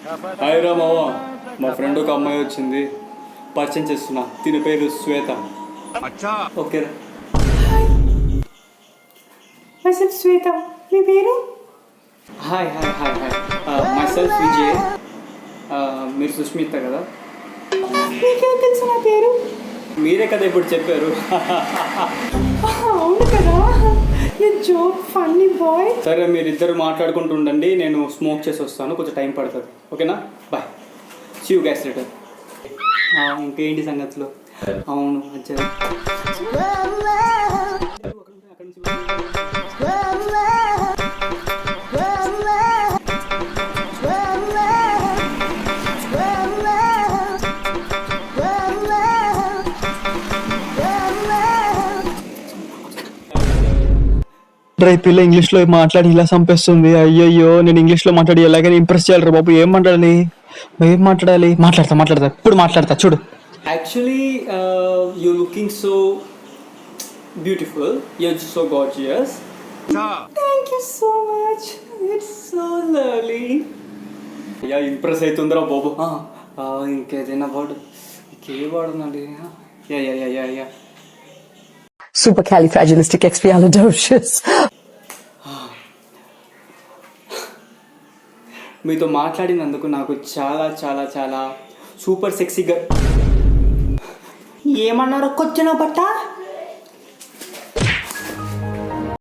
Hi రా మామ, మా ఫ్రెండ్ ఒక అమ్మాయి వచ్చింది, పరిచయం చేస్తున్నా. తిని పేరు శ్వేత. ఓకే రా. మైసెల్ఫ్ శ్వేత. మీ పేరు? Hi hi hi hi myself Vijay. మీరు సుష్మిత కదా? మీకేం తెలుసు నా పేరు? మీరే కదా ఇప్పుడు చెప్పారు. అవును కదా, యూ జోక్ ఫన్నీ బాయ్. సరే, మీరిద్దరు మాట్లాడుకుంటూ ఉండండి, నేను స్మోక్ చేసి వస్తాను, కొంచెం టైం పడుతుంది. ఓకేనా? Bye. See you guys later. ఇంకేంటి సంగతులు? అవును అచ్చా. ఈ పిల్ల ఇంగ్లీష్లో మాట్లాడి ఇలా చంపేస్తుంది. అయ్యయ్యో, నేను ఇంగ్లీష్లో మాట్లాడి ఎలాగైనా ఇంప్రెస్ చేయాలి రా బాబు. ఏం మాట్లాడాలి? మాట్లాడతా ఇప్పుడు మాట్లాడతా చూడు. Actually you looking so beautiful, you're so gorgeous. Thank you so much. It's so lovely. Yeah, impress అవుతుందిరా బాబు. ఇంకేదైనా వాడు, ఇంకే వాడునండి. Yeah yeah yeah yeah yeah Supercalifragilisticexpialidocious. మీతో మాట్లాడినందుకు నాకు చాలా చాలా చాలా సూపర్ సెక్సీగా. ఏమన్నారు? కొచ్చిన బట్ట